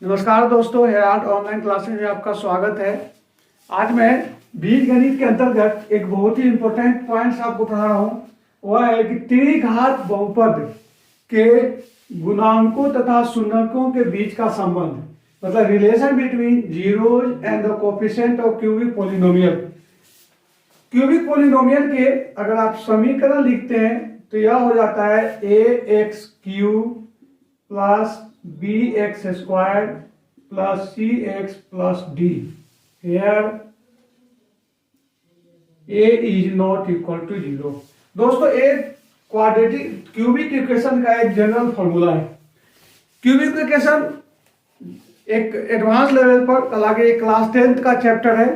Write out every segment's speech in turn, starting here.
नमस्कार दोस्तों, Herald online classes में आपका स्वागत है। आज मैं बीज गणित के अंतर्गत एक बहुत ही इंपॉर्टेंट पॉइंट्स आपको पढ़ा रहा हूँ। वह है कि त्रिघात बहुपद के गुणांकों तथा शून्यकों के बीच का संबंध, मतलब relation between zeros and the coefficient of cubic polynomial. Cubic polynomial के अगर आप समीकरण लिखते हैं तो यह हो जाता है a x cube plus b x square plus c x plus d. Here a is not equal to zero. दोस्तों, एक क्वाड्रेटिक क्यूबिक इक्वेशन का एक जनरल फॉर्मूला है। क्यूबिक इक्वेशन एक एडवांस लेवल पर, हालांकि क्लास 10th का चैप्टर है,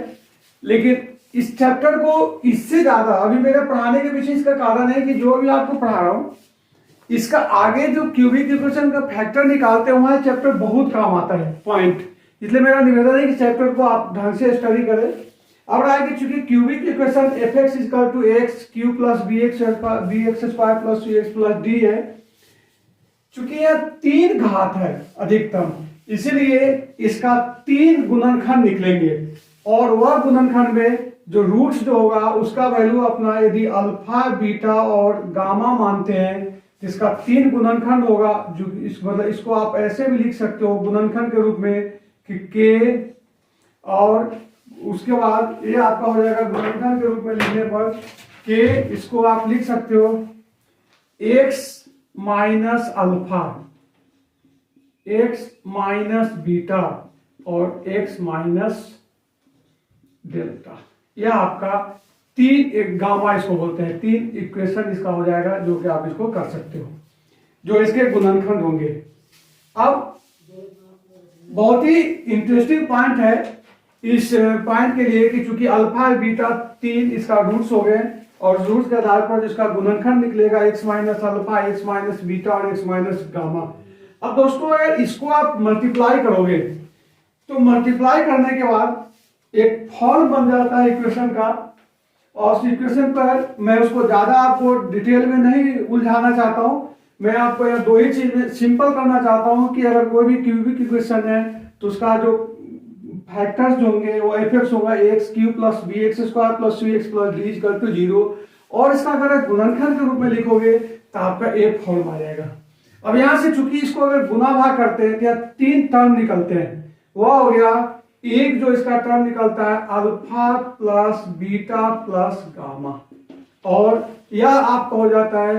लेकिन इस चैप्टर को इससे ज्यादा अभी मेरे पढ़ाने के पीछे इसका कारण है कि जो भी आपको पढ़ा रहा हूं इसका आगे जो क्यूबिक इक्वेशन का फैक्टर निकालते हैं वहां चैप्टर बहुत काम आता है पॉइंट। इसलिए मेरा निवेदन है कि चैप्टर को आप ढंग से स्टडी करें। अब रहा है कि चूंकि cubic equation f x is equal to x cube plus b x square plus c x plus d है, चूंकि यह 3 घात है अधिकतम, इसीलिए इसका 3 गुणनखंड निकलेंगे और वह गुणनखंड में जो रूट्स जो होगा उसका वैल्यू अपना यदि अल्फा बीटा और गामा मानते हैं, इसका 3 गुणनखंड होगा। जो मतलब इसको आप ऐसे भी लिख सकते हो गुणनखंड के रूप में कि के, और उसके बाद ये आपका हो जाएगा गुणनखंड के रूप में लिखने पर के, इसको आप लिख सकते हो x minus alpha, x minus beta और एक्स माइनस डेल्टा। यह आपका 3 गामा इसको बोलते हैं, 3 इक्वेशन इसका हो जाएगा जो कि आप इसको कर सकते हो, जो इसके गुणनखंड होंगे। अब बहुत ही इंटरेस्टिंग पॉइंट है इस पॉइंट के लिए कि चूंकि अल्फा बीटा 3 इसका रूट्स हो गए और रूट्स के आधार पर जिसका गुणनखंड निकलेगा x minus alpha, x minus beta और एक्स माइनस गामा। अब दोस्तों, अगर इसको आप मल्टीप्लाई करोगे तो मल्टीप्लाई करने के बाद एक फॉर्म बन जाता है इक्वेशन का, और उस इक्वेशन पर मैं उसको ज्यादा आपको डिटेल में नहीं उलझाना चाहता हूं। मैं आपको यह 2 ही चीज में सिंपल करना चाहता हूं कि अगर कोई भी क्यूबिक इक्वेशन है तो उसका जो फैक्टर्स जो होंगे वो एफ एक्स होगा x cube plus b x square plus c x plus d equal to 0, और इसका अगर गुणनखंड के रूप में लिखोगे तो आपका एक फॉर्म आ जाएगा। अब यहां से चूंकि इसको अगर गुना भाग करते हैं तो यहाँ 3 टर्म निकलते हैं। वह हो गया एक जो इसका टर्म निकलता है alpha plus beta plus gamma, और यह आपका हो जाता है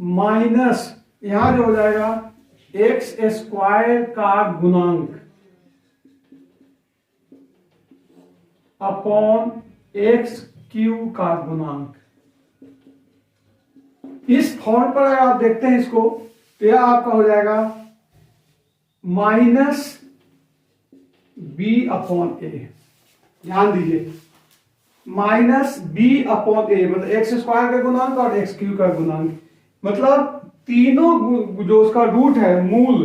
माइनस यहां जो हो जाएगा एक्स स्क्वायर का गुणांक अपॉन एक्स क्यू का गुणांक। इस फॉर्म पर अगर आप देखते हैं इसको तो यह आपका हो जाएगा माइनस बी अपॉन ए। ध्यान दीजिए, माइनस बी अपॉन ए मतलब एक्स स्क्वायर का गुणांक और एक्स क्यू का गुणांक, मतलब तीनों जो उसका रूट है मूल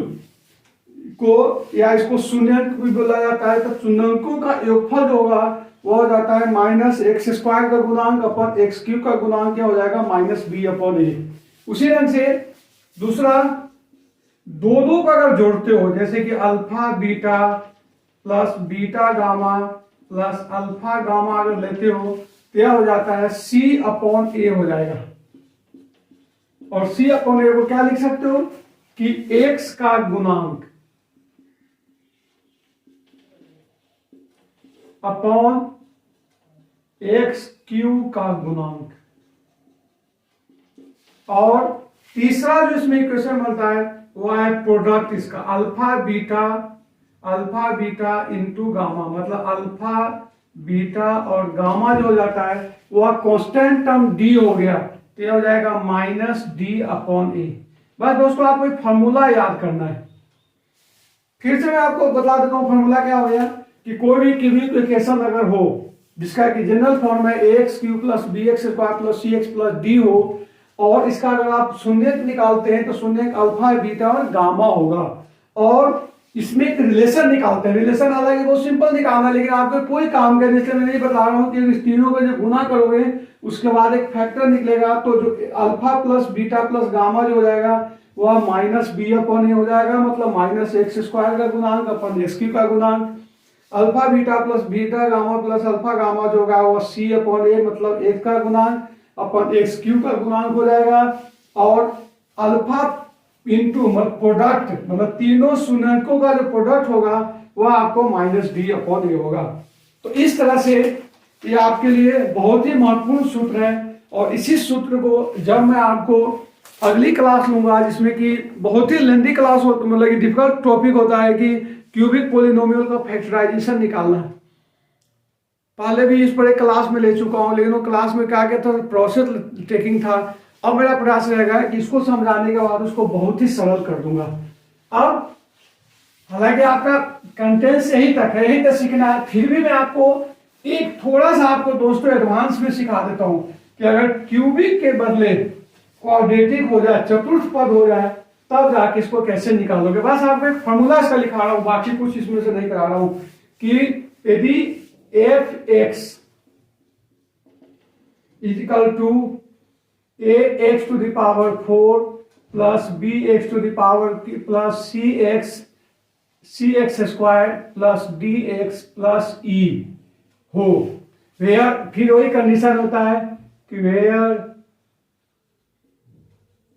को, या इसको शून्यक भी बोला जाता है, तो शून्यकों का योगफल जो होगा वो हो जाता है माइनस एक्स स्क्वायर का गुणांक अपॉन एक्स क्यू का गुणांक, क्या हो जाएगा माइनस बी अपॉन ए। उसी ढंग से दूसरा, दो का अगर जोड़ते हो जैसे कि alpha beta plus beta gamma plus alpha gamma अगर लेते हो तो यह हो जाता है सी अपॉन ए हो जाएगा, और सी अपॉन ए को क्या लिख सकते हो कि एक्स का गुणांक अपॉन एक्स क्यू का गुणांक। और तीसरा जो इसमें इक्वेशन बनता है वह है प्रोडक्ट इसका अल्फा बीटा इंटू गामा, मतलब अल्फा बीटा और गामा जो हो जाता है वह कांस्टेंट टर्म डी हो गया, तो यह हो जाएगा माइनस डी अपॉन ए। बस दोस्तों, आपको एक फॉर्मूला याद करना है। फिर से मैं आपको बता देता हूं फॉर्मूला क्या हो गया कि कोई भी क्यूबिक इक्वेशन अगर हो जिसका कि जनरल फॉर्म है x cube plus b x square plus c x plus d हो, और इसका अगर आप शून्यक निकालते हैं तो शून्यक अल्फा बीटा और गामा होगा, और इसमें एक रिलेशन निकालते हैं। रिलेशन हालांकि बहुत सिंपल निकालना है, लेकिन आपको कोई काम करने से मैं नहीं बता रहा हूं कि इस तीनों को जब गुना करोगे उसके बाद एक फैक्टर निकलेगा, तो जो alpha plus beta plus gamma जो हो जाएगा वह माइनस बी अपॉन ए हो जाएगा, मतलब माइनस एक्स स्क्वायर का गुणांक अपन एक्स क्यू का गुणांक, alpha beta plus beta gamma plus alpha gamma जो होगा वह सी अपॉन ए मतलब एक्स का गुणांक अपन एक्स क्यू का गुणांक हो जाएगा, और अल्फा इंटू प्रोडक्ट मतलब तीनों शून्यकों का जो प्रोडक्ट होगा वह आपको माइनस डी अपॉन ए होगा। तो इस तरह से ये आपके लिए बहुत ही महत्वपूर्ण सूत्र है, और इसी सूत्र को जब मैं आपको अगली क्लास लूंगा जिसमें कि बहुत ही लेंथी क्लास हो, मतलब कि डिफिकल्ट टॉपिक होता है कि क्यूबिक पॉलिनोमियल का फैक्टराइजेशन निकालना। पहले भी इस पर एक क्लास में ले चुका हूं, लेकिन वो क्लास में क्या था प्रोसेस टेकिंग था। अब मेरा प्रयास रहेगा कि इसको समझाने के बाद उसको बहुत ही सरल कर दूंगा। अब हालांकि आपका कंटेंट यही तक है, यही तक सीखना है, फिर भी मैं आपको एक थोड़ा सा आपको दोस्तों एडवांस में सिखा देता हूं कि अगर क्यूबिक के बदले क्वाड्रेटिक हो जाए, चतुर्थ पद हो जाए, तब जाके इसको कैसे निकालोगे। बस आपको एक फॉर्मूला इसका लिखा रहा हूं, बाकी कुछ इसमें से नहीं करा रहा हूं कि यदि f x equal to a x to the power 4 plus b x to the power plus c x square plus d x plus e हो, वेयर फिर वही कंडीशन होता है कि where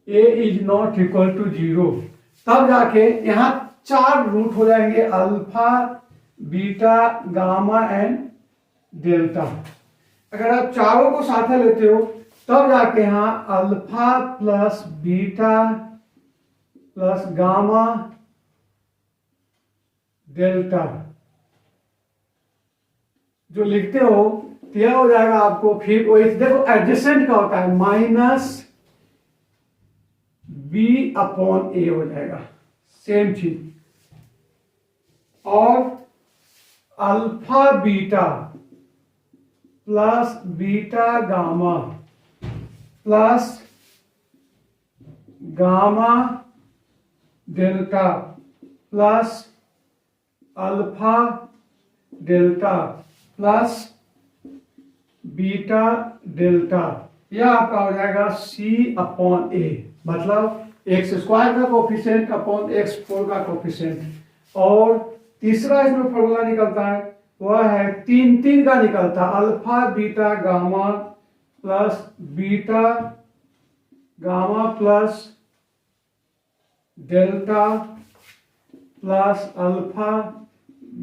a is not equal to 0, तब जाके यहां 4 root हो जाएंगे, alpha beta gamma and delta. अगर आप चारों को साथ लेते हो तब जाके यहां alpha plus beta plus gamma delta जो लिखते हो तो यह हो जाएगा आपको। फिर वही देखो एडजेसेंट का होता है माइनस बी अपॉन ए हो जाएगा, सेम चीज, और alpha beta plus beta gamma plus gamma delta plus alpha delta plus beta delta, यह आपका हो जाएगा सी अपॉन ए, मतलब एक्स स्क्वायर का कोफिशिएंट अपॉन एक्स 4 का कोफिशिएंट। और तीसरा इसमें फॉर्मूला निकलता है वह है 3 का निकलता है, alpha beta gamma plus beta gamma plus delta plus alpha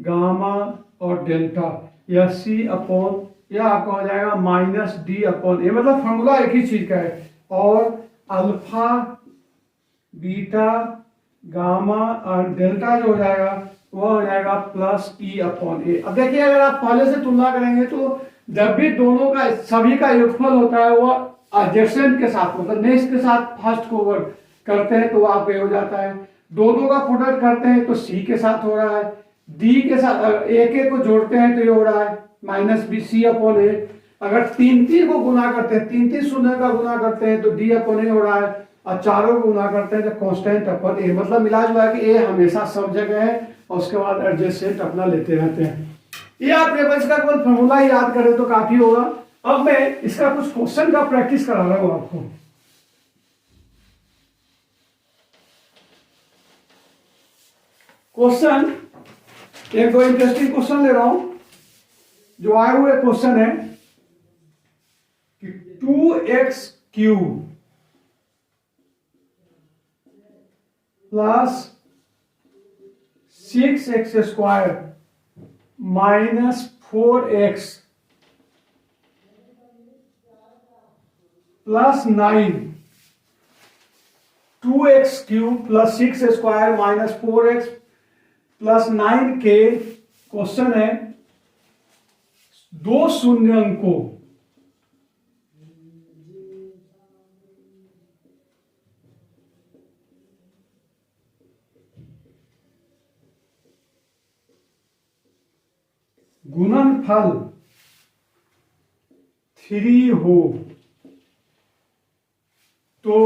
gamma और डेल्टा, यह सी अपॉन यह आपका हो जाएगा माइनस डी अपॉन ए, मतलब फॉर्मूला एक ही चीज का है। और अल्फा बीटा गामा और डेल्टा जो हो जाएगा वह हो जाएगा प्लस ई अपॉन ए। अब देखिए अगर आप पहले से तुलना करेंगे तो जब भी दोनों का सभी का योगफल होता है वह एडजेसेंट के साथ मतलब नेक्स्ट के साथ फर्स्ट को करते हैं तो आप ये हो जाता है, दोनों का प्रोडक्ट करते हैं तो सी के साथ हो रहा है, डी के साथ एक को जोड़ते हैं तो ये हो रहा है माइनस बी सी अपॉन ए। अगर 3 को गुना करते हैं, 3 शून्य का गुना करते हैं तो डी अपॉन ए हो रहा है, और चारों को गुना करते हैं तो कांस्टेंट अपॉन ए, मतलब मिला जुला के ए हमेशा सब जगह है और उसके बाद एडजेसेंट अपना लेते रहते हैं। ये आप रेफरेंस का केवल फॉर्मूला याद करें तो काफी होगा। अब मैं इसका कुछ क्वेश्चन का प्रैक्टिस करा रहा हूं आपको। क्वेश्चन एक दो इंटरेस्टिंग क्वेश्चन ले रहा हूं। जो आए हुए क्वेश्चन है कि 2x cube plus 6x square minus 4x plus 9, 2x cube plus 6 square minus 4x plus 9 के क्वेश्चन है 2 शून्य अंकों गुणनफल 3 हो तो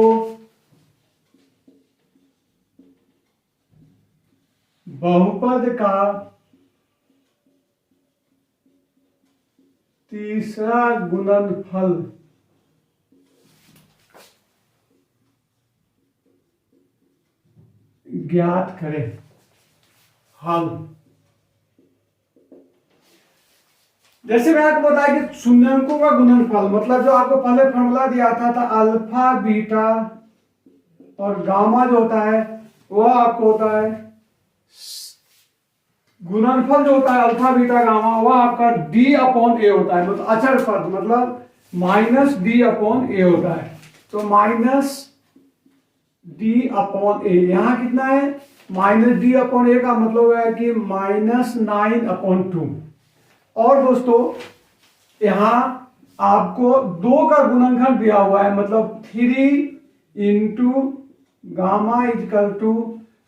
बहुपद का तीसरा गुणनफल ज्ञात करें। हल, जैसे मैं आपको बताया कि शून्यंकों का गुणनफल, मतलब जो आपको पहले फॉर्मूला दिया था अल्फा बीटा और गामा जो होता है वह आपको होता है गुणनफल जो होता है अल्फा बीटा गामा, वह आपका डी अपॉन ए होता है, मतलब अचर पद, मतलब माइनस डी अपॉन ए होता है। तो माइनस डी अपॉन ए, यहां कितना है माइनस डी अपॉन ए का मतलब है कि -9/2। और दोस्तों यहां आपको 2 का गुणनखंड दिया हुआ है, मतलब 3 इंटू गामा इजकल टू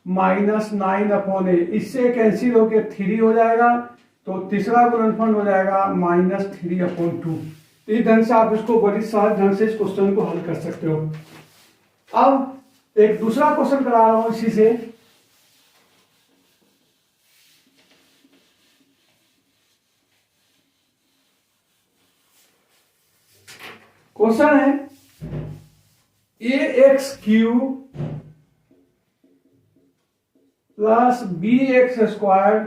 -9/ए, इससे कैंसिल होके 3 हो जाएगा, तो तीसरा गुणनफल हो जाएगा -3/2। इस ढंग से आप इसको बड़ी सहज ढंग से इस क्वेश्चन को हल कर सकते हो। अब एक दूसरा क्वेश्चन करा रहा हूं इसी से। क्वेश्चन है ax³ plus bx²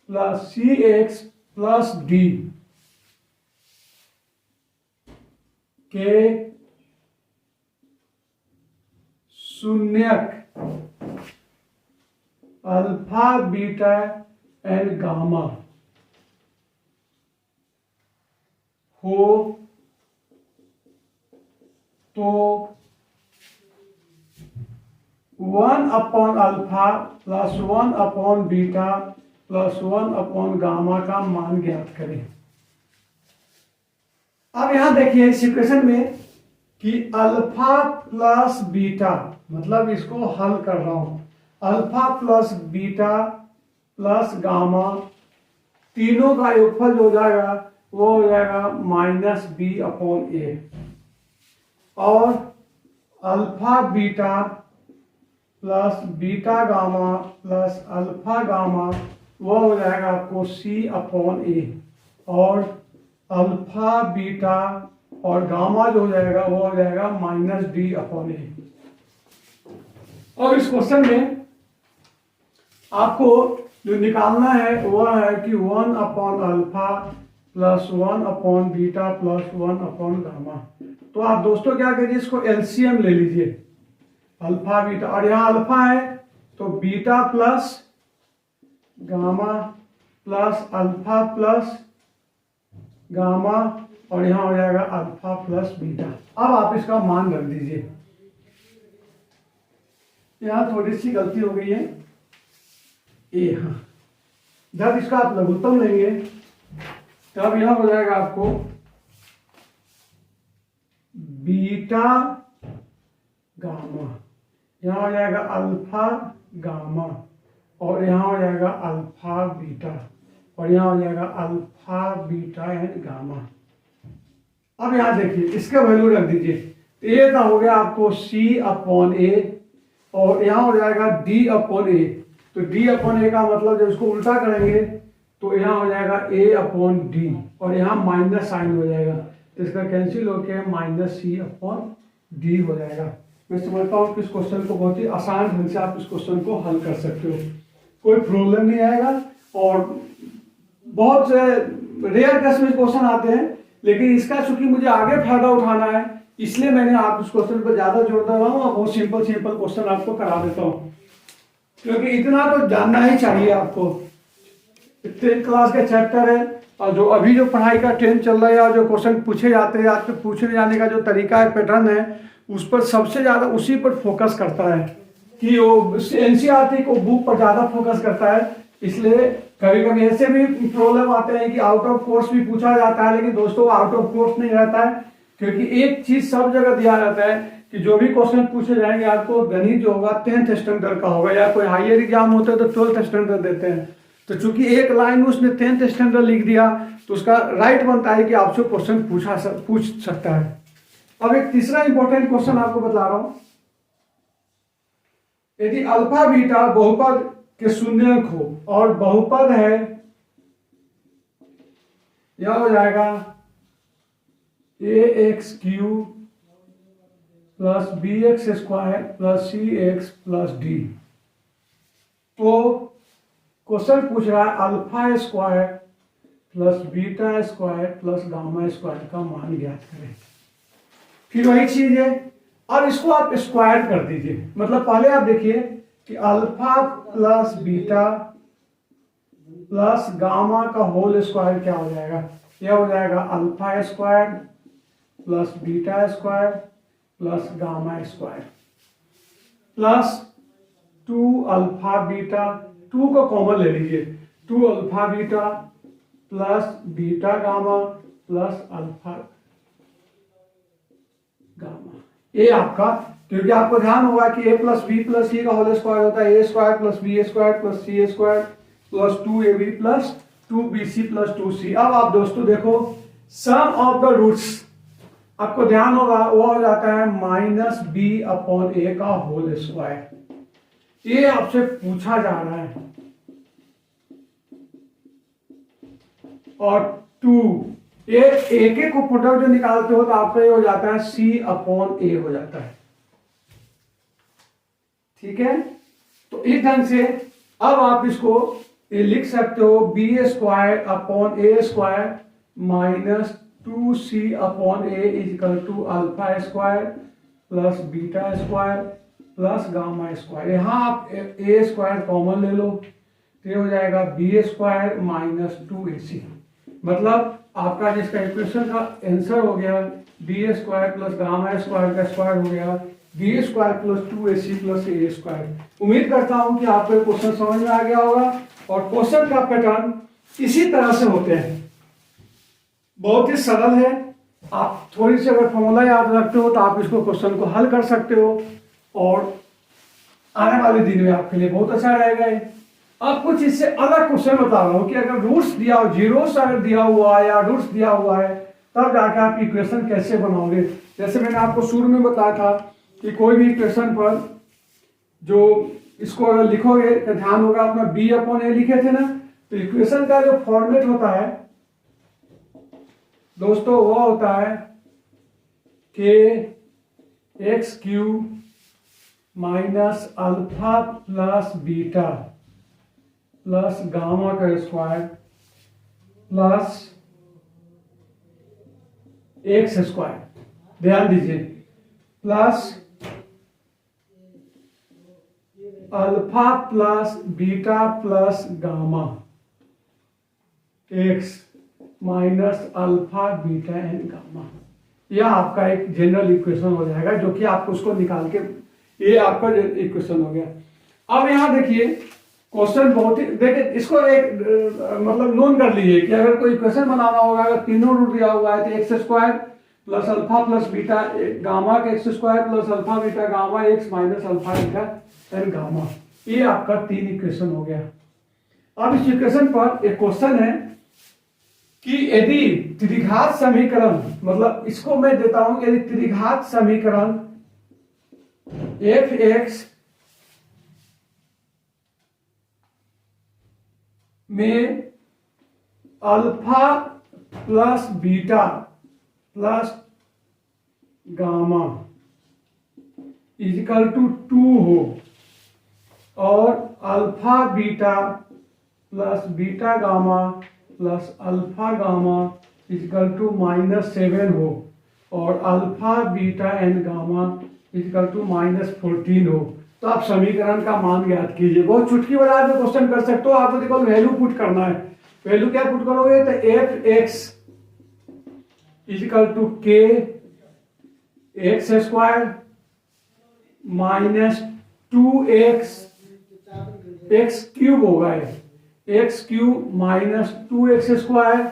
plus cx plus d के शून्यक अल्फा बीटा एंड गामा हो तो 1/अल्फा प्लस 1/बीटा प्लस 1/गामा का मान ज्ञात करें। अब यहां देखिए इस इक्वेशन में कि अल्फा प्लस बीटा, मतलब इसको हल कर रहा हूं, alpha plus beta plus gamma तीनों का योगफल जो हो जाएगा वो हो जाएगा -b/a, और alpha beta plus beta gamma plus alpha gamma वो हो जाएगा आपको c/a, और अल्फा बीटा और गामा जो हो जाएगा वो हो जाएगा -d/a। और इस क्वेश्चन में आपको जो निकालना है वह है कि 1/अल्फा प्लस 1/बीटा प्लस 1/गामा। तो आप दोस्तों क्या करिए, इसको एलसीएम ले लीजिए, अल्फा बीटा, और यहाँ अल्फा है तो beta plus gamma plus alpha plus gamma, और यहां हो जाएगा अल्फा प्लस बीटा। अब आप इसका मान रख दीजिए। यहां थोड़ी सी गलती हो गई है, ए, हाँ, जब इसका आप लघुत्तम लेंगे तब यह हो जाएगा आपको बीटा गामा, यहां हो जाएगा अल्फा गामा, और यहां हो जाएगा अल्फा बीटा, और यहां हो जाएगा अल्फा बीटा एंड गामा। अब यहां देखिए इसका वैल्यू रख दीजिए, ए का हो गया आपको c/a, और यहां हो जाएगा d/a। तो d/a का मतलब जब इसको उल्टा करेंगे तो यहां हो जाएगा a/d, और यहां माइनस साइन हो जाएगा, तो इसका कैंसिल होकर -c/d हो जाएगा। मैं समझता हूं कि इस क्वेश्चन को बहुत ही आसान ढंग से आप इस क्वेश्चन को हल कर सकते हो, कोई प्रॉब्लम नहीं आएगा। और बहुत से रेयर केस में क्वेश्चन आते हैं, लेकिन इसका चूंकि मुझे आगे फायदा उठाना है इसलिए मैंने आप इस क्वेश्चन पर ज्यादा जोर दे रहा हूँ, और बहुत सिंपल क्वेश्चन आपको करा देता हूँ, क्योंकि इतना तो जानना ही चाहिए आपको। 10th क्लास के चैप्टर है, और जो अभी जो पढ़ाई का ट्रेंड चल रहा है, और जो क्वेश्चन पूछे जाते हैं, आपके पूछने जाने का जो तरीका है, पैटर्न है, उस पर सबसे ज्यादा उसी पर फोकस करता है कि वो एनसीईआरटी को बुक पर ज्यादा फोकस करता है। इसलिए कभी कभी ऐसे भी प्रॉब्लम आते हैं कि आउट ऑफ कोर्स भी पूछा जाता है, लेकिन दोस्तों आउट ऑफ कोर्स नहीं रहता है, क्योंकि एक चीज सब जगह दिया रहता है कि जो भी क्वेश्चन पूछे जाएंगे आपको, गणित जो होगा 10th स्टैंडर्ड का होगा, या कोई हायर एग्जाम होता है तो 12th स्टैंडर्ड देते हैं। तो चूंकि एक लाइन उसने 10th स्टैंडर्ड लिख दिया तो उसका राइट बनता है कि आपसे क्वेश्चन पूछ सकता है। अब एक तीसरा इंपॉर्टेंट क्वेश्चन आपको बता रहा हूं, यदि अल्फा बीटा बहुपद के शून्यक हो और बहुपद है, यह हो जाएगा ax³ plus b x square plus c x plus d. तो क्वेश्चन पूछ रहा है alpha square plus beta square plus gamma square का मान ज्ञात करें। फिर वही चीज है, अब इसको आप स्क्वायर कर दीजिए। मतलब पहले आप देखिए कि alpha plus beta plus gamma का होल स्क्वायर क्या हो जाएगा, यह हो जाएगा alpha square plus beta square plus gamma square plus 2 alpha beta, 2 को कॉमन ले लीजिए, 2 alpha beta plus beta gamma plus alpha gamma. ये आपका, क्योंकि आपको ध्यान होगा कि a plus b plus c का होल स्क्वायर होता है a square plus b square plus c square plus 2ab plus 2bc plus 2c। अब आप दोस्तों देखो सम ऑफ द रूट्स, आपको ध्यान होगा वो हो जाता है माइनस बी अपॉन ए का होल स्क्वायर। ये आपसे पूछा जा रहा है। और 2 एक एक को प्रोडक्ट जो निकालते हो तो आपका ये हो जाता है सी अपॉन ए हो जाता है। ठीक है, तो इस ढंग से अब आप इसको ये लिख सकते हो b square upon a square minus 2c upon a is equal to alpha square plus beta square plus gamma square. यहां आप ए स्क्वायर कॉमन ले लो तो ये हो जाएगा बी स्क्वायर माइनस 2ac। मतलब आपका जिसका इक्वेशन का आंसर हो गया b square plus gamma square का स्क्वायर हो गया बी स्क्वायर प्लस 2ac प्लस ए स्क्वायर। उम्मीद करता हूं कि आपको क्वेश्चन समझ में आ गया होगा। और क्वेश्चन का पैटर्न इसी तरह से होते हैं, बहुत ही सरल है। आप थोड़ी सी अगर फॉर्मूला याद रखते हो तो आप इसको क्वेश्चन को हल कर सकते हो और आने वाले दिन में आपके लिए बहुत अच्छा रहेगा। अब कुछ इससे अलग क्वेश्चन बता रहा हूं कि अगर रूट्स दिया हो, जीरोस अगर दिया हुआ है या रूट्स दिया हुआ है तब जाके आप इक्वेशन कैसे बनाओगे। जैसे मैंने आपको शुरू में बताया था कि कोई भी इक्वेशन पर जो इसको अगर लिखोगे तो ध्यान होगा अपना बी अपॉन ए लिखे थे ना, तो इक्वेशन का जो फॉर्मेट होता है दोस्तों वो होता है के x Q minus alpha plus beta plus gamma का स्क्वायर प्लस एक्स स्क्वायर। ध्यान दीजिए plus alpha plus beta plus gamma x minus alpha beta and gamma. यह आपका एक जनरल इक्वेशन हो जाएगा जो कि आपको उसको निकाल के, ये आपका इक्वेशन हो गया। अब यहां देखिए क्वेश्चन बहुत ही, देखिए इसको एक मतलब नोन कर लीजिए कि अगर कोई इक्वेशन बनाना होगा, अगर तीनों रूट दिया हुआ है तो x square plus alpha plus beta gamma का x square plus alpha beta gamma x minus alpha beta and gamma. ये आपका 3 इक्वेशन हो गया। अब इस इक्वेशन पर एक क्वेश्चन है कि यदि त्रिघात समीकरण, मतलब इसको मैं देता हूं, यदि त्रिघात समीकरण एफ एक्स में alpha plus beta plus gamma is equal to 2 हो और alpha beta plus beta gamma plus alpha gamma is equal to -7 हो और alpha beta and gamma is equal to -14 हो, तो आप समीकरण का मान ज्ञात कीजिए। बहुत चुटकी बजा के क्वेश्चन कर सकते हो। आपको देखो वैल्यू पुट करना है। वैल्यू क्या पुट करोगे तो f x equal to k x square minus 2x x cube होगा, x cube minus 2x square,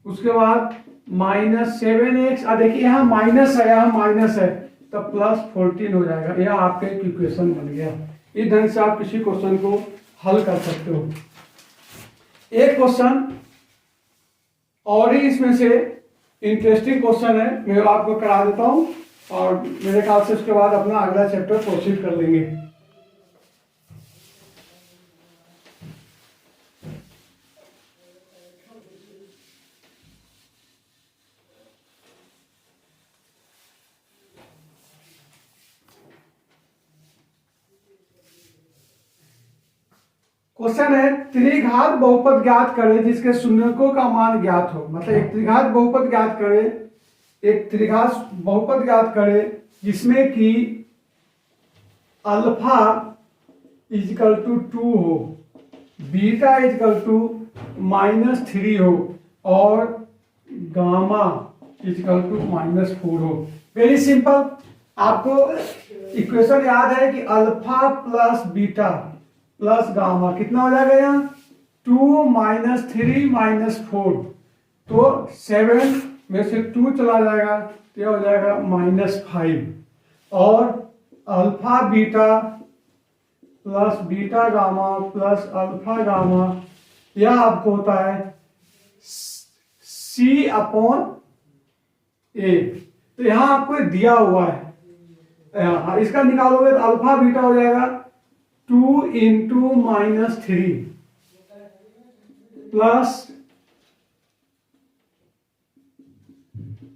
उसके बाद -7x। देखिए यहाँ माइनस है, यहाँ माइनस है तो +14 हो जाएगा। यह आपका एक इक्वेशन बन गया। इस ढंग से आप किसी क्वेश्चन को हल कर सकते हो। एक क्वेश्चन और ही इसमें से इंटरेस्टिंग क्वेश्चन है, मैं आपको करा देता हूं और मेरे ख्याल से उसके बाद अपना अगला चैप्टर प्रोसीड कर लेंगे। क्वेश्चन है त्रिघात बहुपद ज्ञात करें जिसके शून्यकों का मान ज्ञात हो। मतलब एक त्रिघात बहुपद ज्ञात करें, एक त्रिघात बहुपद ज्ञात करें जिसमें कि अल्फा इजकल टू 2 हो, बीटा इजकल टू -3 हो और गामा इजकल टू -4 हो। वेरी सिंपल, आपको इक्वेशन याद है कि alpha plus beta plus gamma कितना हो जाएगा यहाँ 2 - 3 - 4, तो 7 में से 2 चला जाएगा तो यह हो जाएगा -5 और alpha beta plus beta gamma plus alpha gamma यह आपको होता है C/A। तो यहां आपको दिया हुआ है, इसका निकालोगे तो अल्फा बीटा हो जाएगा 2 × -3 प्लस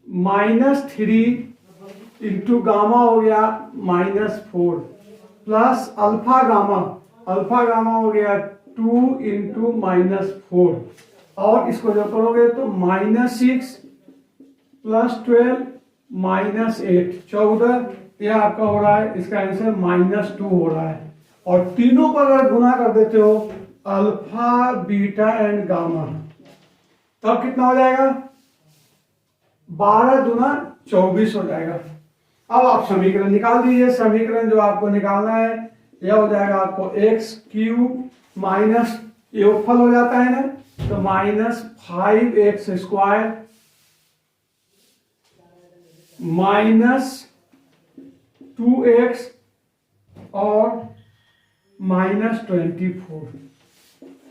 -3 इंटू गामा हो गया -4 प्लस अल्फा गामा हो गया 2 × -4 और इसको जब करोगे तो -6 प्लस 12 -8 14, यह आपका हो रहा है, इसका आंसर -2 हो रहा है। और तीनों पर अगर गुना कर देते हो अल्फा बीटा एंड गामा तब कितना हो जाएगा 12 दूना 24 हो जाएगा। अब आप समीकरण निकाल दीजिए। समीकरण जो आपको निकालना है यह हो जाएगा आपको x³ माइनस योगफल हो जाता है ना, तो -5x² -2x और -24।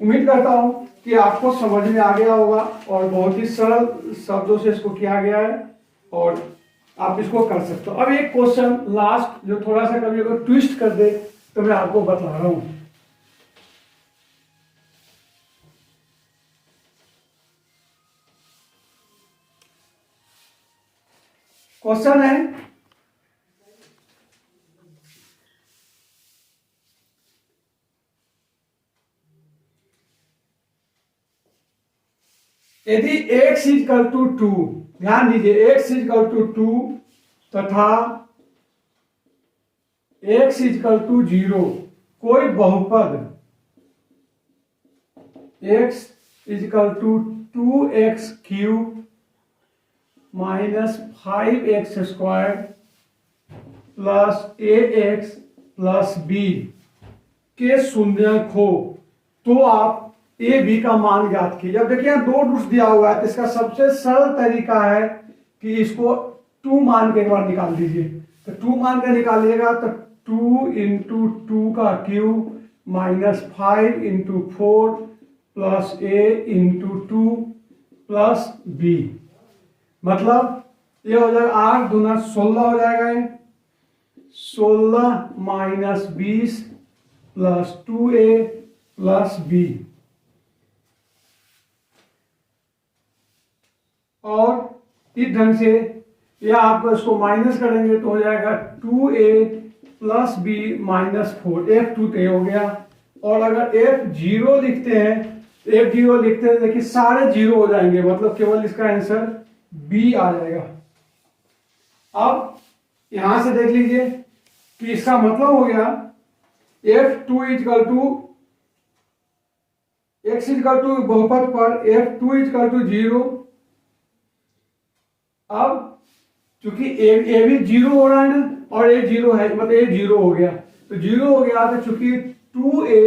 उम्मीद करता हूं कि आपको समझ में आ गया होगा और बहुत ही सरल शब्दों से इसको किया गया है और आप इसको कर सकते हो। अब एक क्वेश्चन लास्ट जो थोड़ा सा कभी अगर ट्विस्ट कर दे तो मैं आपको बता रहा हूं। क्वेश्चन है यदि x = 2, ध्यान दीजिए x = 2 तथा x = 0 कोई बहुपद x = 2x³ -5x² plus ax plus b के शून्यक हो तो आप ए बी का मान ज्ञात कीजिए। अब देखिए यहाँ 2 रूट्स दिया हुआ है तो इसका सबसे सरल तरीका है कि इसको 2 मान के एक बार निकाल दीजिए। तो 2 मान के निकालिएगा तो 2 × 2 का cube -5 × 4 plus a × 2 plus b, मतलब ये हो जाएगा 8 दूना 16 हो जाएगा, 16 - 20 प्लस 2a प्लस b और इस ढंग से या आपको इसको माइनस करेंगे तो हो जाएगा 2a प्लस b -4, f2 तय हो गया। और अगर f0 लिखते हैं देखिए सारे 0 हो जाएंगे, मतलब केवल इसका आंसर b आ जाएगा। अब यहां से देख लीजिए कि इसका मतलब हो गया f2 = x = बहुपद पर f2 = 0। अब चूंकि ए भी 0 हो रहा है ना और ए 0 है, मतलब ए 0 हो गया, तो 0 हो गया तो चूंकि 2a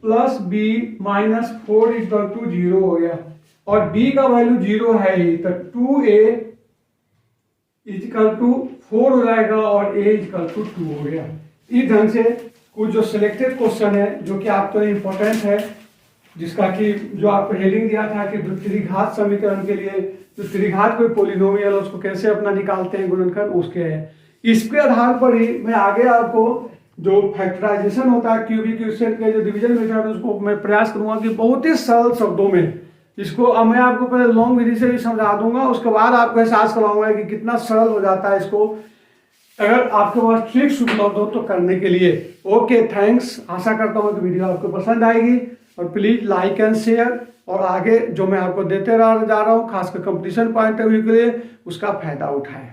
प्लस b -4 = 0 हो गया और b का वैल्यू 0 है ही, तो 2a = 4 हो जाएगा और a = 2 हो गया। इस ढंग से कुछ जो सिलेक्टेड क्वेश्चन है जो कि आपके लिए इंपॉर्टेंट है, जिसका कि जो आपको हेडिंग दिया था कि त्रिघात समीकरण के लिए जो त्रिघात कोई पॉलिनोमियल उसको कैसे अपना निकालते हैं गुणनखंड, उसके है। इसके आधार पर ही मैं आगे आपको जो फैक्टराइजेशन होता है क्यूबिक क्वेश्चन के जो डिवीजन मेथड उसको मैं प्रयास करूंगा कि बहुत ही सरल शब्दों में इसको मैं आपको पहले लॉन्ग विधि से भी समझा दूंगा, उसके बाद आपको एहसास कराऊंगा कि कितना सरल हो जाता है इसको अगर आपके पास ट्रिक्स उपलब्ध हो तो करने के लिए। Okay, thanks. आशा करता हूँ कि वीडियो आपको पसंद आएगी और प्लीज लाइक एंड शेयर, और आगे जो मैं आपको देते जा रहा हूँ खासकर कंपटीशन पॉइंट ऑफ व्यू के लिए, उसका फायदा उठाएं।